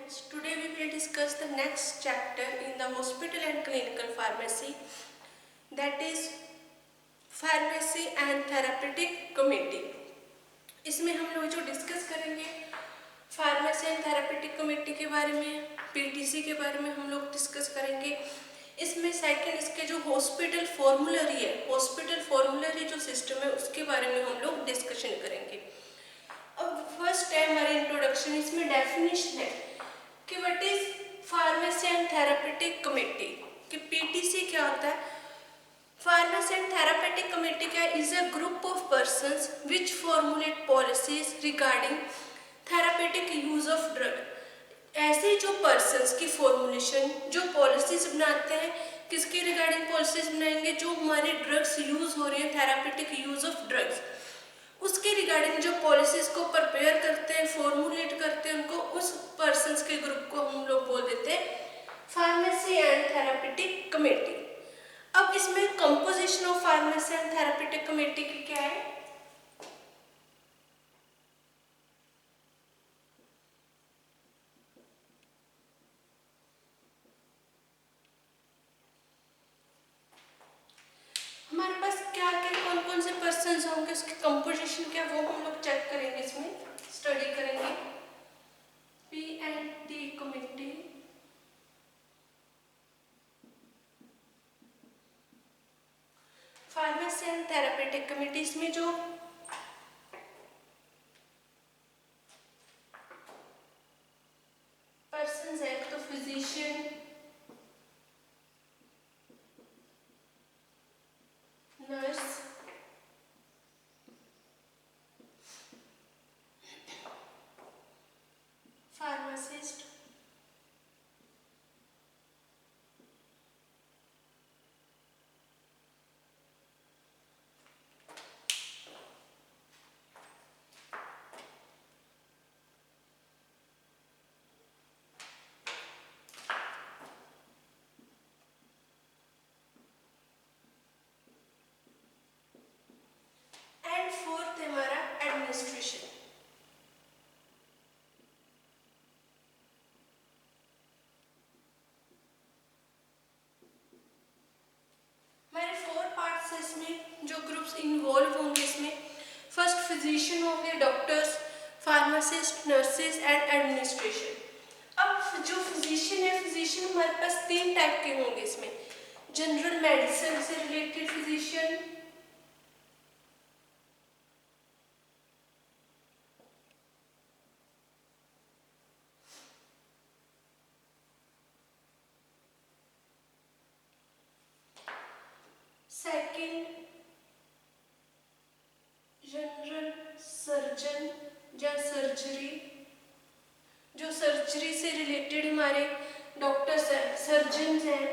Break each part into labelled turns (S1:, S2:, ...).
S1: students, today we will discuss the next chapter in the hospital and clinical pharmacy, that is pharmacy and therapeutic committee. इसमें हम लोग जो discuss करेंगे pharmacy and therapeutic committee के बारे में, PTC के बारे में हम लोग डिस्कस करेंगे। इसमें सेकंड इसके जो हॉस्पिटल फॉर्मूलरी है, हॉस्पिटल फॉर्मूलरी जो सिस्टम है उसके बारे में हम लोग डिस्कशन करेंगे। अब फर्स्ट है हमारी इंट्रोडक्शन, इसमें डेफिनेशन है कि what is pharmacy and therapeutic committee, कि पीटीसी क्या होता है। फार्मेसी एंड थेरापेटिक कमेटी क्या is a group of persons which formulate policies regarding therapeutic use of drug. ऐसे जो पर्संस की फॉर्मुलेशन, जो पॉलिसीज बनाते हैं, किसके रिगार्डिंग पॉलिसीज बनाएंगे, जो हमारे ड्रग्स यूज हो रही है, थेरापेटिक यूज ऑफ ड्रग्स, उसके रिगार्डिंग जो पॉलिसीज को प्रिपेयर करते हैं, फॉर्मुलेट करते हैं, उनको उस पर्संस के ग्रुप को हम लोग बोल देते हैं फार्मेसी एंड थेरापेटिक कमेटी। अब इसमें composition of pharmacy and therapeutic committee की क्या है। हमारे पास क्या क्या कौन कौन से पर्संस होंगे, उसकी कंपोजिशन क्या, वो हम लोग चेक करेंगे, इसमें स्टडी करेंगे। P and T committee, pharmacy and therapeutic committee, इसमें जो पर्संस है तो physician, nurse, pharmacist, and fourth हमारा एडमिनिस्ट्रेशन। हमारे 4 पार्ट्स है इसमें, जो ग्रुप्स इन्वॉल्व होंगे इसमें। फर्स्ट फिजिशियन होंगे, doctors, pharmacist, nurses and administration. अब जो फिजिशियन है, फिजिशियन हमारे पास 3 टाइप के होंगे इसमें। जनरल मेडिसिन से related physician, second general surgeon या सर्जरी, जो सर्जरी से रिलेटेड हमारे डॉक्टर्स हैं, सर्जन हैं।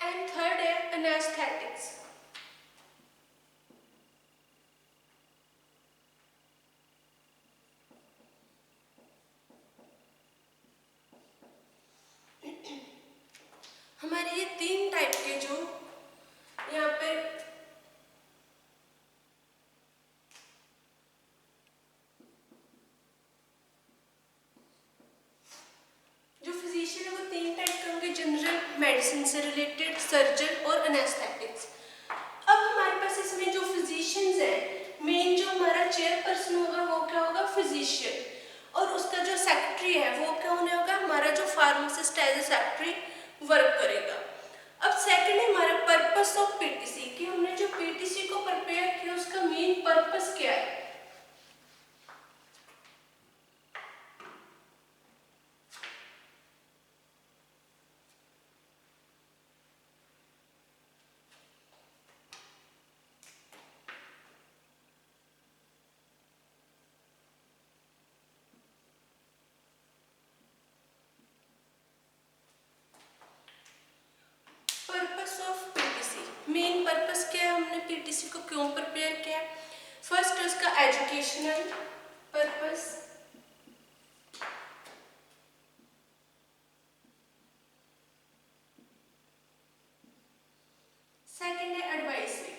S1: एंड थर्ड है एनेस्थेटिक्स। हमारे ये 3 टाइप के जो यहाँ पे जो फिजिशियन है वो 3 टाइप के होंगे, जनरल मेडिसिन से रिलेटेड, सर्जन और एनेस्थेटिक्स। अब हमारे पास इसमें जो फिजिशियंस है, मेन जो हमारा चेयरपर्सन होगा वो क्या होगा, फिजिशियन, और उसका जो सेक्रेटरी है वो क्या होने होगा, हमारा जो pharmacist as a secretary work करेगा। अब सेकंड है हमारा पर्पस ऑफ पीटीसी, कि हमने जो पीटीसी को प्रिपेयर किया उसका मेन पर्पस क्या है। Purpose of PTC, main purpose क्या है, हमने पीटीसी को क्यों प्रिपेयर किया। फर्स्ट है उसका एजुकेशनल पर्पस, सेकंड है एडवाइसरी,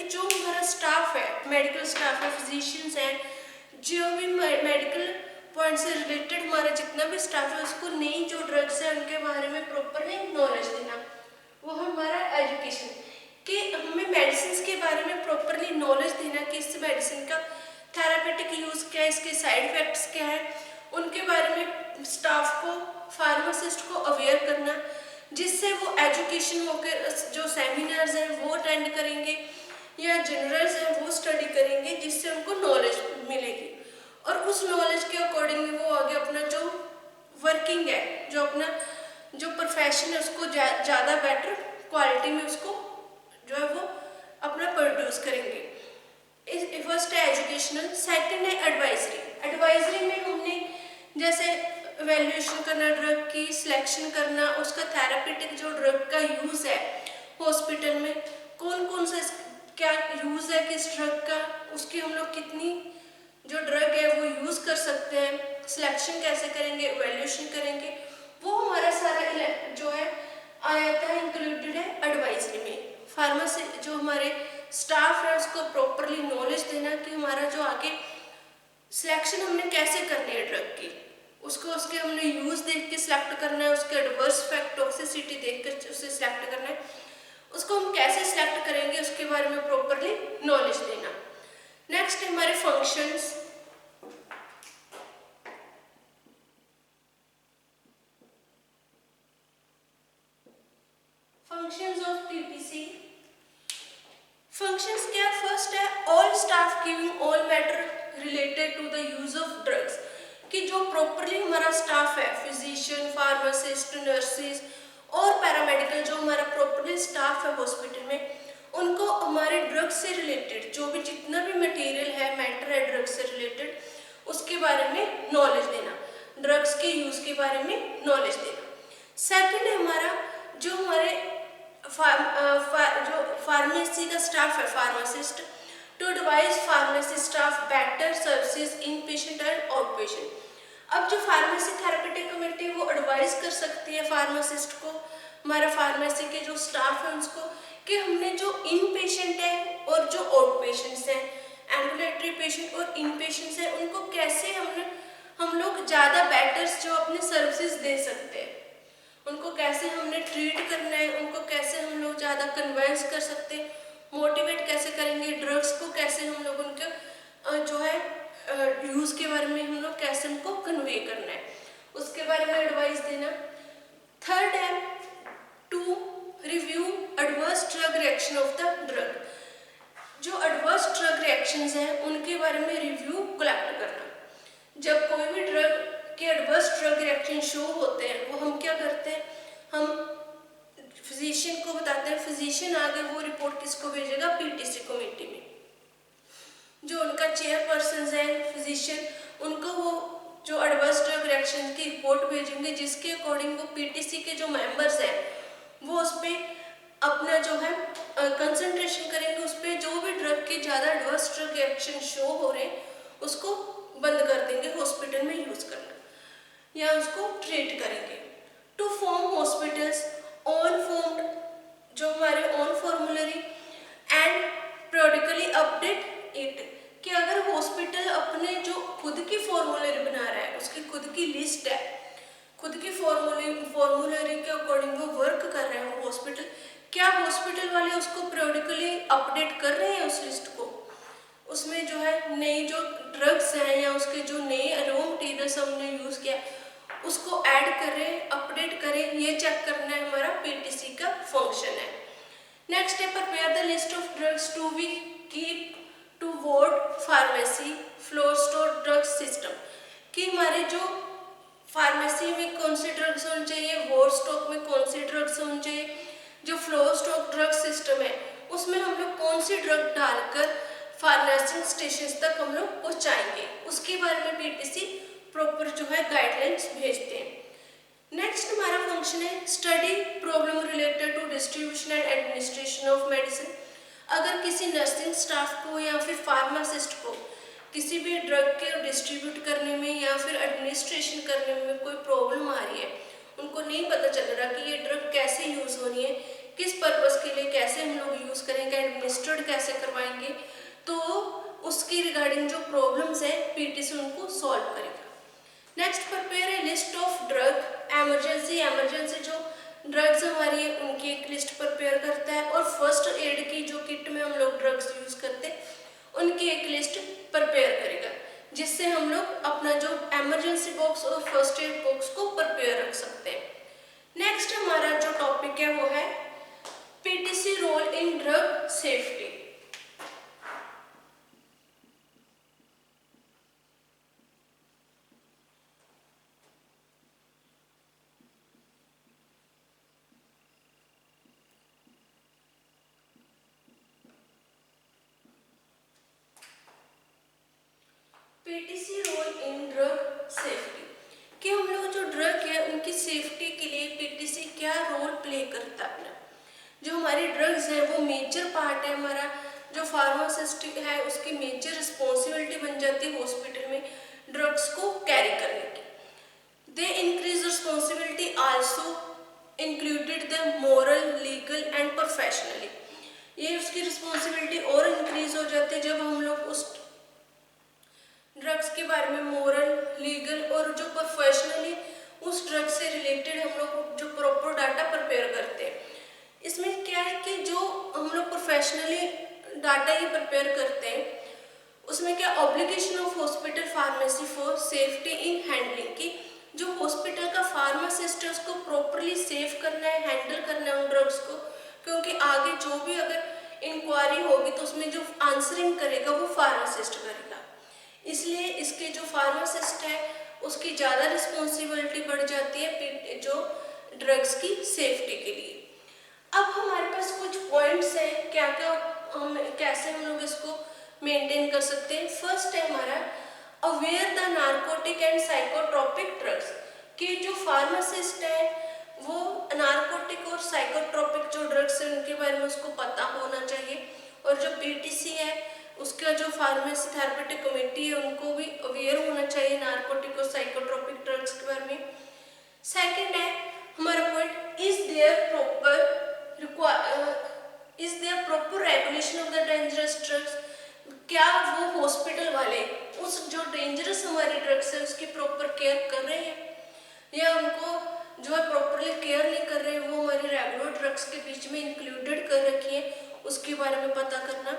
S1: जो हमारा स्टाफ है, मेडिकल स्टाफ है, फिजिशियंस हैं, जो भी मेडिकल पॉइंट से रिलेटेड हमारा जितना भी स्टाफ है, उसको नई जो ड्रग्स है उनके बारे में प्रॉपरली नॉलेज देना, वो हमारा एजुकेशन। कि हमें मेडिसिन के बारे में प्रॉपरली नॉलेज देना कि इस मेडिसिन का थेरापेटिक यूज़ क्या है, इसके साइड इफेक्ट्स क्या है, उनके बारे में स्टाफ को, फार्मासिस्ट को अवेयर करना, जिससे वो एजुकेशन होकर जो सेमिनार्स हैं वो अटेंड करेंगे या जनरल्स हैं वो स्टडी करेंगे, जिससे उनको नॉलेज मिलेगी और उस नॉलेज के अकॉर्डिंगली वो आगे अपना जो वर्किंग है, जो अपना जो प्रोफेशन है उसको ज़्यादा बेटर क्वालिटी में उसको जो है वो अपना प्रोड्यूस करेंगे। फर्स्ट है एजुकेशनल, सेकंड है एडवाइजरी। एडवाइजरी में हमने जैसे वैल्यूएशन करना, ड्रग की सिलेक्शन करना, उसका थेरापेटिक जो ड्रग का यूज़ है हॉस्पिटल में, कौन कौन सा क्या यूज़ है किस ड्रग का, उसकी हम लोग कितनी जो ड्रग है वो यूज़ कर सकते हैं, सिलेक्शन कैसे करेंगे, वैल्यूएशन करेंगे, वो हमारा सारा जो है आया था इंक्लूडेड है एडवाइजरी में। फार्मेसी जो हमारे स्टाफ है उसको प्रॉपरली नॉलेज देना कि हमारा जो आगे सिलेक्शन हमने कैसे करनी है ड्रग की, उसको उसके हमने यूज़ देख के सिलेक्ट करना है, उसके एडवर्स इफेक्ट टॉक्सिसिटी देख कर उसे सिलेक्ट करना है, उसको हम कैसे सिलेक्ट करेंगे उसके बारे में प्रॉपरली नॉलेज देना। नेक्स्ट है हमारे functions. Functions of PPC. Functions क्या, फर्स्ट है all staff giving all matter related to the use of drugs, कि जो प्रॉपरली हमारा स्टाफ है, फिजिशियन, फार्मासिस्ट, नर्सेज और पैरामेडिकल, जो हमारा प्रॉपरली स्टाफ है हॉस्पिटल में, उनको हमारे ड्रग्स से रिलेटेड जो भी जितना भी मटेरियल है, मैटर है ड्रग्स से रिलेटेड, उसके बारे में नॉलेज देना, ड्रग्स के यूज़ के बारे में नॉलेज देना। सेकंड है हमारा जो हमारे जो फार्मेसी का स्टाफ है, pharmacist, to advise pharmacy staff better services in patient and out patient. अब जो फार्मेसी थेरेपेटिक कमेटी वो एडवाइस कर सकती है फार्मासिस्ट को, हमारा फार्मेसी के जो स्टाफ है उसको, कि हमने जो इन पेशेंट है और जो आउट पेशेंट्स हैं, एम्बुलेटरी पेशेंट और इन पेशेंट्स हैं, उनको कैसे हम लोग ज़्यादा बेटर जो अपनी सर्विसेज दे सकते हैं, उनको कैसे हमने ट्रीट करना है, उनको कैसे हम लोग ज़्यादा कन्वेंस कर सकते हैं, मोटिवेट कैसे करेंगे, ड्रग्स को कैसे हम लोग उनके जो है यूज़ के बारे में हम लोग कैसे उनको कन्वे करना है, उसके बारे में एडवाइस देना। थर्ड है to review adverse drug reaction of the drug, जो एडवर्स ड्रग रिएक्शंस हैं उनके बारे में रिव्यू कलेक्ट करना। जब कोई भी ड्रग के एडवर्स ड्रग रिएक्शन शो होते हैं, वो हम क्या करते हैं, हम फिजिशियन को बताते हैं, फिजिशियन आगे वो रिपोर्ट किसको भेजेगा, पीटीसी कमेटी में, जो उनका चेयरपर्सन है फिजिशियन, उनको वो जो एडवर्स ड्रग रिएक्शन की रिपोर्ट भेजेंगे, जिसके अकॉर्डिंग वो पीटीसी के जो मेंबर्स हैं वो उस पर अपना जो है कंसंट्रेशन करेंगे, उस पर जो भी ड्रग के ज़्यादा एडवर्स ड्रग रिएक्शन शो हो रहे हैं उसको बंद कर देंगे हॉस्पिटल में यूज़ करना या उसको ट्रीट करेंगे। To form hospitals on formed, जो हमारे on formulary and periodically update it, कि अगर हॉस्पिटल अपने जो खुद की फॉर्मूलरी बना रहा है, उसकी खुद की लिस्ट है, खुद की फॉर्मूलरी के अकॉर्डिंग वो वर्क कर रहे हैं हॉस्पिटल, क्या हॉस्पिटल वाले उसको periodically अपडेट कर रहे हैं उस लिस्ट को, उसमें जो है नई जो ड्रग्स हैं या उसके जो नए रॉ मटीरियल्स हमने यूज़ किया उसको ऐड करें, अपडेट करें, ये चेक करना है हमारा पीटीसी का फंक्शन है। नेक्स्ट है prepare the list of drugs to be keep to ward pharmacy floor store drug system, कि हमारे जो फार्मेसी में कौन से ड्रग्स होने चाहिए, वार्ड स्टॉक में कौन से ड्रग्स होने चाहिए, जो फ्लोर स्टॉक ड्रग सिस्टम है उसमें हम लोग कौन सी ड्रग डालकर फार्मेसी स्टेशन तक हम लोग पहुँचाएंगे, उसके बारे में पीटीसी प्रॉपर जो है गाइडलाइंस भेजते हैं। नेक्स्ट हमारा फंक्शन है study problem related to distribution and administration of medicine. अगर किसी नर्सिंग स्टाफ को या फिर फार्मासिस्ट को किसी भी ड्रग के डिस्ट्रीब्यूट करने में या फिर एडमिनिस्ट्रेशन करने में कोई प्रॉब्लम आ रही है, उनको नहीं पता चल रहा कि ये ड्रग कैसे यूज़ होनी है, किस पर्पस के लिए, कैसे हम लोग यूज करेंगे, एडमिनिस्ट्रेट कैसे करवाएंगे, तो उसकी रिगार्डिंग जो प्रॉब्लम्स है पीटीसी उनको सॉल्व करेगा। Next, prepare a list of drug emergency जो ड्रग्स हमारी है उनकी एक लिस्ट प्रिपेयर करता है, और फर्स्ट एड की जो किट में हम लोग ड्रग्स यूज करते हैं उनकी एक लिस्ट प्रिपेयर करेगा, जिससे हम लोग अपना जो इमरजेंसी बॉक्स और फर्स्ट एड बॉक्स को प्रिपेयर रख सकते हैं। नेक्स्ट हमारा जो टॉपिक है वो है PTC role in drug safety. PTC role in drug safety, कि हम लोग जो ड्रग है उनकी सेफ्टी के लिए पीटीसी क्या रोल प्ले करता है अपना। जो हमारी ड्रग्स है वो मेजर पार्ट है, हमारा जो फार्मासिस्ट है उसकी मेजर रिस्पॉन्सिबिलिटी बन जाती है हॉस्पिटल में ड्रग्स को कैरी करने की। They increase responsibility also included the moral, legal and professionally. ये उसकी रिस्पॉन्सिबिलिटी और इंक्रीज हो जाती है जब हम लोग उस ड्रग्स के बारे में मोरल, लीगल और जो प्रोफेशनली उस ड्रग से रिलेटेड हम लोग जो प्रॉपर डाटा प्रिपेयर करते हैं। इसमें क्या है कि जो हम लोग प्रोफेशनली डाटा ये प्रिपेयर करते हैं उसमें क्या obligation of hospital pharmacy for safety in handling, की जो हॉस्पिटल का फार्मासिस्ट है उसको प्रॉपरली सेफ करना है, हैंडल करना है उन ड्रग्स को, क्योंकि आगे जो भी अगर इंक्वायरी होगी तो उसमें जो आंसरिंग करेगा वो फार्मासिस्ट करेगा। इसलिए इसके जो फार्मासिस्ट है उसकी ज़्यादा रिस्पॉन्सिबिलिटी बढ़ जाती है जो ड्रग्स की सेफ्टी के लिए। अब हमारे पास कुछ पॉइंट्स हैं क्या क्या हम कैसे हम लोग इसको मेंटेन कर सकते हैं। फर्स्ट है हमारा aware the narcotic and psychotropic drugs, कि जो फार्मासिस्ट है वो नार्कोटिक और साइकोट्रोपिक जो ड्रग्स है उनके बारे में उसको पता होना चाहिए, और जो पीटीसी है उसका जो फार्मेसी थेरेपेटिक कमेटी है उनको भी अवेयर होना चाहिए नार्कोटिक और साइकोट्रोपिक ड्रग्स के बारे में। सेकंड है हमारा point is there proper regulation of the dangerous drugs, क्या वो हॉस्पिटल वाले उस जो डेंजरस हमारी ड्रग्स है उसकी प्रॉपर केयर कर रहे हैं या उनको जो है प्रॉपरली केयर नहीं कर रहे हैं, वो हमारी रेगुलर ड्रग्स के बीच में इंक्लूडेड कर रखी है, उसके बारे में पता करना।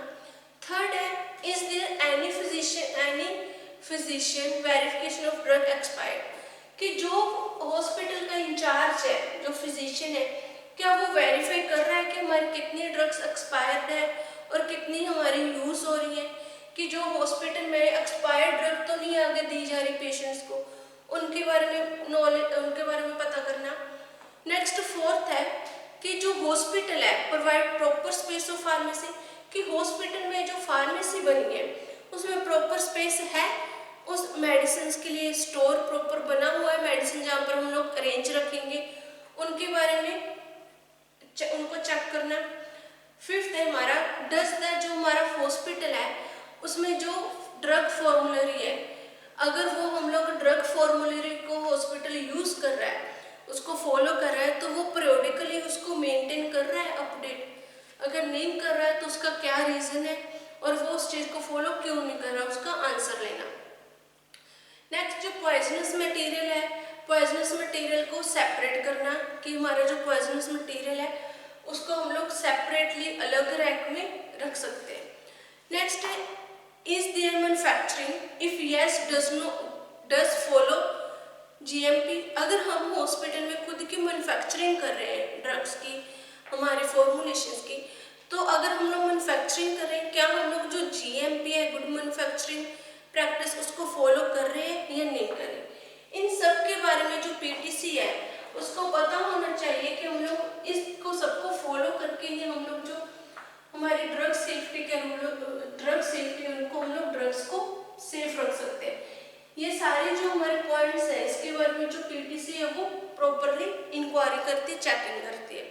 S1: थर्ड है is there any physician verification of drug expired, कि जो हॉस्पिटल का इंचार्ज है जो फिजिशियन है क्या वो वेरीफाई कर रहा है कि हमारी कितनी ड्रग्स एक्सपायर्ड है और कितनी हमारी यूज हो रही है, कि जो हॉस्पिटल में एक्सपायर्ड ड्रग तो नहीं आगे दी जा रही पेशेंट्स को, उनके बारे में नॉलेज, उनके बारे में पता करना। नेक्स्ट फोर्थ है कि जो हॉस्पिटल है provide proper space of pharmacy, कि हॉस्पिटल में जो फार्मेसी बनी है उसमें प्रॉपर स्पेस है, उस मेडिसिन के लिए स्टोर प्रॉपर बना हुआ है, मेडिसिन जहाँ पर हम लोग अरेंज रखेंगे उनके बारे में उनको चेक करना। फिफ्थ है हमारा डज द जो हमारा हॉस्पिटल है उसमें जो ड्रग फॉर्मुलरी है, अगर वो हम लोग ड्रग फॉर्मुलरी को हॉस्पिटल यूज कर रहा है उसको फॉलो कर रहा है तो वो पीरियोडिकली उसको मेंटेन कर रहा है अपडेट, अगर नहीं कर रहा है तो उसका क्या रीजन है और वो उस चीज को फॉलो क्यों नहीं कर रहा, उसका आंसर लेना। नेक्स्ट जो पॉइजनस मटेरियल है, पॉइजनस मटेरियल को सेपरेट करना, कि हमारा जो पॉइजनस मटेरियल है उसको हम लोग सेपरेटली अलग रैक में रख सकते हैं। नेक्स्ट है is there manufacturing if yes does follow GMP, अगर हम हॉस्पिटल में खुद की मैन्युफैक्चरिंग कर रहे हैं ड्रग्स की हमारे फॉर्मुलेशंस की, तो अगर हम लोग मैन्युफैक्चरिंग कर रहे हैं क्या हम लोग जो जीएमपी है गुड मैन्युफैक्चरिंग प्रैक्टिस उसको फॉलो कर रहे हैं या नहीं कर रहे। इन सब के बारे में जो पीटीसी है उसको पता होना चाहिए कि हम लोग इसको सबको फॉलो करके ही हम लोग जो हमारी ड्रग सेफ्टी के ड्रग सेफ्टी उनको हम लोग ड्रग्स को सेफ रख सकते हैं। ये सारे जो हमारे पॉइंट्स है इसके बारे में जो पीटीसी है वो प्रॉपरली इंक्वायरी करती है, चेकिंग करती है।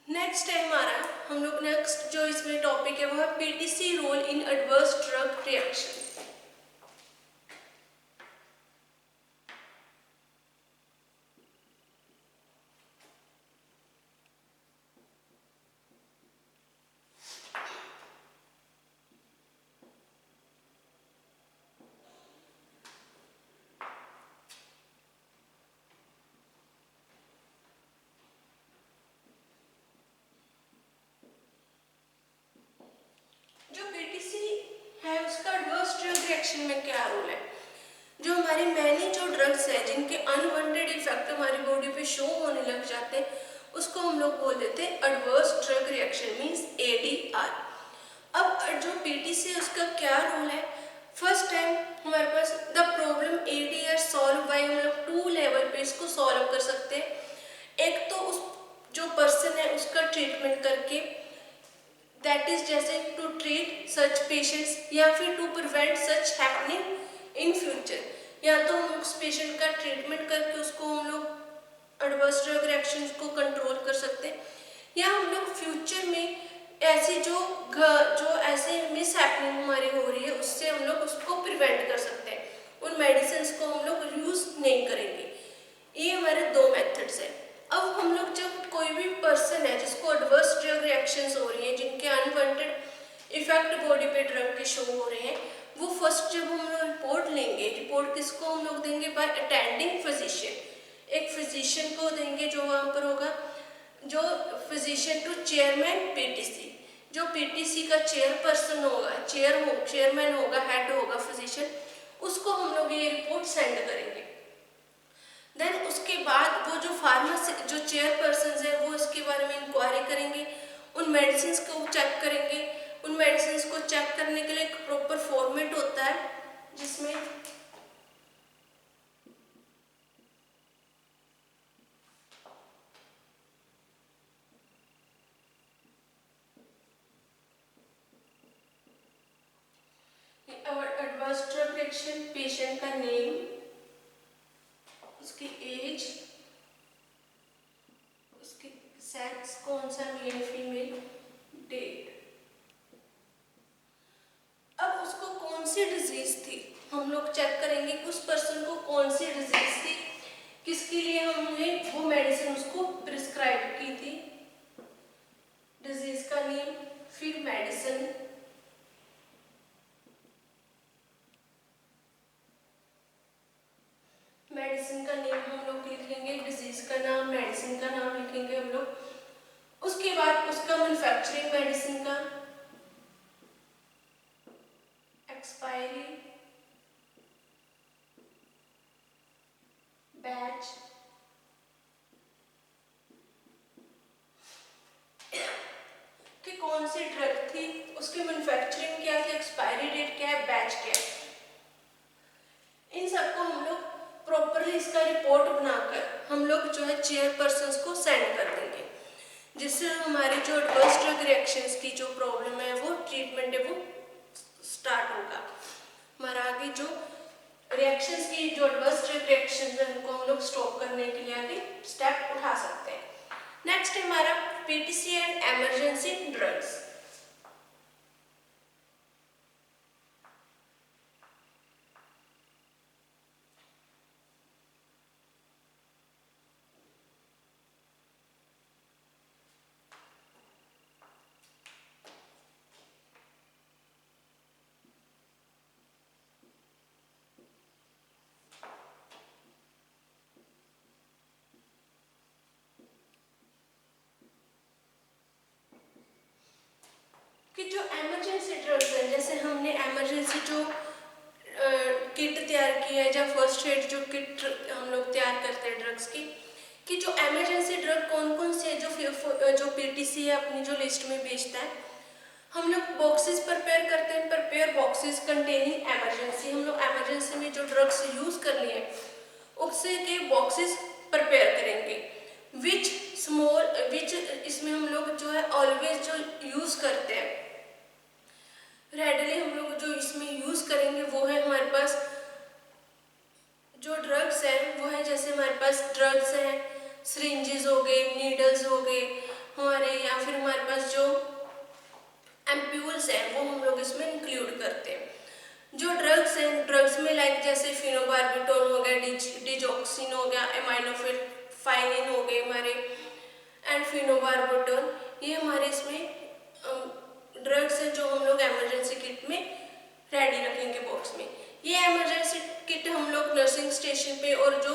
S1: नेक्स्ट है हमारा हम लोग नेक्स्ट जो इसमें टॉपिक है वो है PTC role in adverse drug reaction. Reaction में क्या रोल है? जो हमारी मैनी जो ड्रग्स है जिनके अनवांटेड इफेक्ट हमारी बॉडी पे शो होने लग जाते हैं, उसको हम लोग बोल देते हैं adverse drug reaction, means ADR। अब जो पीटीसी है उसका क्या रोल है? फर्स्ट टाइम हमारे पास the problem ADR solve by, हम लोग 2 लेवल पे इसको सॉल्व कर सकते हैं। एक तो उस जो पर्सन है उसका ट्रीटमेंट करके, दैट इज जैसे टू ट्रीट सच पेशेंट्स, या फिर to prevent such happening in future. या तो हम उस पेशेंट का ट्रीटमेंट करके उसको हम लोग एडवर्स ड्रग रिएक्शंस को कंट्रोल कर सकते हैं, या हम लोग फ्यूचर में ऐसी जो ऐसे मिस हैपनिंग हमारी हो रही है उससे हम लोग उसको प्रिवेंट कर सकते हैं, उन मेडिसिन को हम लोग यूज नहीं करेंगे। ये हमारे 2 मेथड्स हैं। अब हम लोग जब कोई भी पर्सन है जिसको एडवर्स ड्रग रिएक्शंस हो रही हैं, जिनके अनवांटेड इफेक्ट बॉडी पे ड्रग के शो हो रहे हैं, वो फर्स्ट जब हम लोग रिपोर्ट लेंगे, रिपोर्ट किसको हम लोग देंगे? By attending physician. एक फिजिशियन को देंगे जो वहाँ पर होगा, जो फिजिशियन टू चेयरमैन पीटीसी, जो पीटीसी का चेयरपर्सन होगा, चेयरमैन होगा, हेड होगा फिजिशियन, उसको हम लोग ये रिपोर्ट सेंड करेंगे। देन उसके बाद वो जो फार्मेसी जो चेयरपर्सन है वो इसके बारे में इंक्वायरी करेंगे, उन मेडिसिन को चेक करेंगे। उन मेडिसिन को चेक करने के लिए एक प्रॉपर फॉर्मेट होता है जिसमें एडवर्स ड्रग रिएक्शन, पेशेंट का नेम, उसकी एज, उसकी सेक्स कौन सा, मेल फीमेल, डेट। अब उसको कौन सी डिजीज थी हम लोग चेक करेंगे कि उस पर्सन को कौन सी डिजीज थी, किसके लिए हमने वो मेडिसिन उसको प्रिस्क्राइब की थी, डिजीज का नेम, फिर मेडिसिन, मेडिसिन का नेम हम लोग लिखेंगे, डिजीज का नाम, मेडिसिन का नाम लिखेंगे हम लोग। उसके बाद उसका मैन्युफैक्चरिंग मेडिसिन का, एक्सपायरी, बैच, कि कौन सी ड्रग थी, उसकी मैन्युफैक्चरिंग क्या थी, एक्सपायरी डेट क्या है, बैच क्या है। इन सबको हम लोग प्रॉपरली इसका रिपोर्ट बनाकर हम लोग जो है चेयरपर्सन को सेंड कर देंगे, जिससे हमारी जो एडवर्स ड्रग रिएक्शंस की जो प्रॉब्लम है वो ट्रीटमेंट है वो स्टार्ट होगा। हमारा आगे जो रिएक्शंस की जो एडवर्स ड्रग रिएक्शंस है उनको हम लोग स्टॉप करने के लिए आगे स्टेप उठा सकते हैं। नेक्स्ट है हमारा पीटीसी एंड इमरजेंसी ड्रग्स। कि जो एमरजेंसी ड्रग्स हैं, जैसे हमने एमरजेंसी जो किट तैयार की है या फर्स्ट एड जो किट हम लोग तैयार करते हैं ड्रग्स की, कि जो एमरजेंसी ड्रग कौन कौन से है जो पीटीसी है अपनी जो लिस्ट में बेचता है, हम लोग बॉक्सेस प्रिपेयर करते हैं, प्रिपेयर बॉक्सेस कंटेनिंग एमरजेंसी। हम लोग एमरजेंसी में जो ड्रग्स यूज करनी है उससे के बॉक्सेस प्रिपेयर करेंगे, विच इसमें हम लोग जो है ऑलवेज जो यूज करते हैं, रेडली हम लोग जो इसमें यूज करेंगे वो है हमारे पास जो ड्रग्स है वो है, जैसे हमारे पास ड्रग्स हैं, सिरिंजेस हो गए, नीडल्स हो गए हमारे, या फिर हमारे पास जो एम्प्यूल्स हैं वो हम लोग इसमें इंक्लूड करते हैं। जो ड्रग्स हैं, ड्रग्स में लाइक जैसे फिनोबार्बिटोल हो गया, डिजॉक्सिन हो गया, एमाइनोफाइनिन हो गए हमारे, एंड फिनोबार्बिटोल, ये हमारे इसमें ड्रग्स हैं जो हम लोग एमरजेंसी किट में रेडी रखेंगे बॉक्स में। ये एमरजेंसी किट हम लोग नर्सिंग स्टेशन पे और जो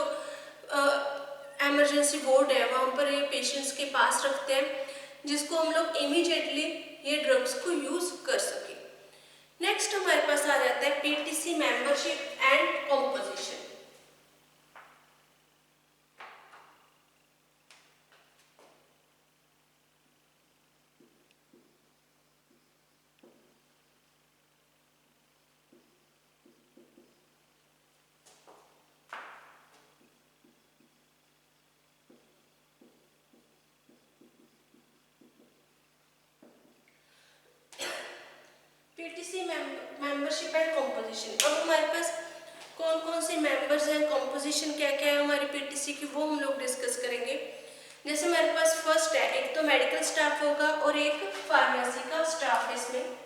S1: एमरजेंसी वार्ड है वहाँ पर ये पेशेंट्स के पास रखते हैं, जिसको हम लोग इमीडिएटली ये ड्रग्स को यूज कर सकें। नेक्स्ट हमारे पास आ जाता है PTC membership and composition. PTC membership and composition. अब हमारे पास कौन कौन से मेंबर्स हैं, कॉम्पोजिशन क्या क्या है हमारी पीटीसी की, वो हम लोग डिस्कस करेंगे। जैसे हमारे पास फर्स्ट है, एक तो मेडिकल स्टाफ होगा और एक फार्मेसी का स्टाफ है इसमें।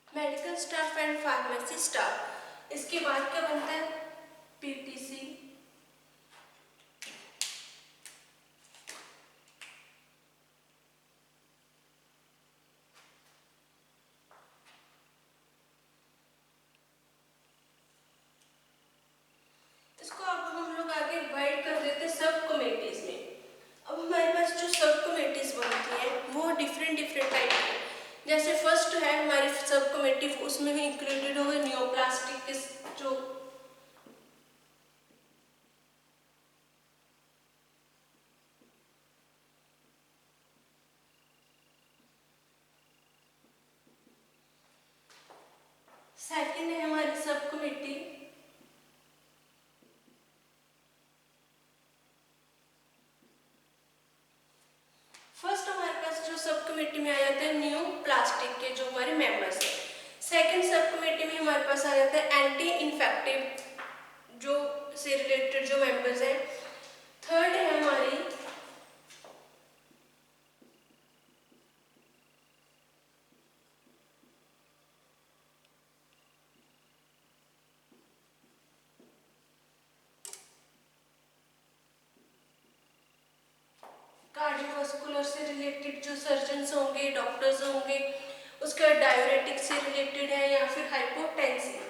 S1: Medical staff and pharmacy staff. इसके बाद क्या बनता है, पीटीसी इसको अब हम लोग आगे डिवाइड कर देते हैं सब कमेटीज में। अब हमारे पास जो सब कमेटीज बनती है वो डिफरेंट डिफरेंट टाइप की। जैसे फर्स्ट है हमारी सब कमेटी, उसमें भी इंक्लूडेड होगा नियोप्लास्टिक के जो सेकंड है हमारी सब कमेटी फर्स्ट हमारे पास जो सब कमेटी में आ जाते हैं न्यू प्लास्टिक के जो हमारे मेंबर्स हैं। सेकंड सब कमेटी में हमारे पास आ जाता है एंटी इन्फेक्टिव जो से रिलेटेड जो मेंबर्स हैं। थर्ड है हमारी कार्डियोवास्कुलर से रिलेटेड जो सर्जन्स होंगे, डॉक्टर्स होंगे। उसके बाद डायरेटिक से रिलेटेड है या फिर हाइपोटेंसिव।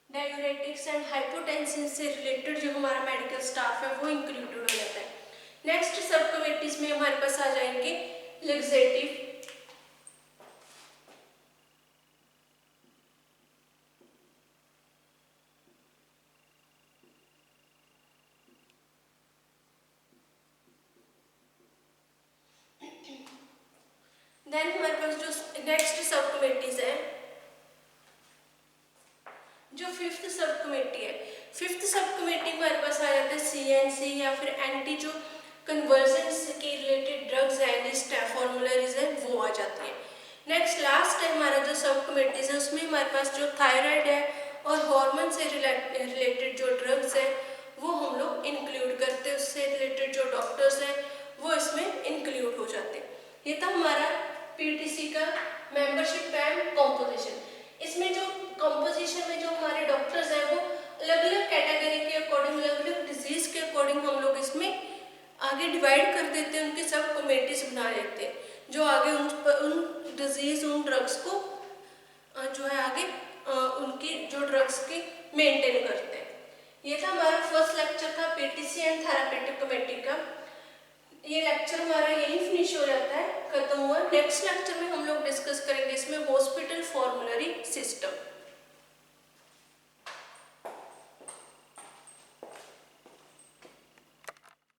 S1: डायरेटिक्स एंड हाइपोटेंसिव से रिलेटेड जो हमारा मेडिकल स्टाफ है वो इंक्लूडेड हो जाता है। नेक्स्ट सब कमेटीज में हमारे पास आ जाएंगे लेजिस्लेटिव, देन हमारे पास जो नेक्स्ट सब कमेटीज है, जो फिफ्थ सब कमेटी है, फिफ्थ सब कमेटी हमारे पास आ जाता है सीएनसी या फिर एंटी जो कन्वर्जेंस के रिलेटेड ड्रग्स है, लिस्ट है, फॉर्मुलरीज है, वो आ जाती है। नेक्स्ट लास्ट है हमारा जो सब कमेटीज है, उसमें हमारे पास जो थायराइड है और हार्मोन से रिलेटेड जो ड्रग्स है वो हम लोग इंक्लूड करते हैं। उससे रिलेटेड जो डॉक्टर्स हैं वो इसमें इंक्लूड हो जाते हैं। ये था हमारा पीटीसी का मेंबरशिप एंड कॉम्पोजिशन। इसमें जो कॉम्पोजिशन में जो हमारे डॉक्टर्स हैं वो अलग अलग कैटेगरी के अकॉर्डिंग, अलग अलग डिजीज के अकॉर्डिंग हम लोग इसमें आगे डिवाइड कर देते हैं, उनके सब कमेटीज बना लेते हैं जो आगे उन डिजीज, उन ड्रग्स को जो है आगे उनकी जो ड्रग्स की मेंटेन करते हैं। ये था हमारा फर्स्ट लेक्चर था पीटीसी एंड थेरापेटिक कमेटी का। ये लेक्चर हमारा यही फिनिश हो जाता है, खत्म हुआ। नेक्स्ट लेक्चर में हम लोग डिस्कस करेंगे इसमें हॉस्पिटल फॉर्मुलरी सिस्टम।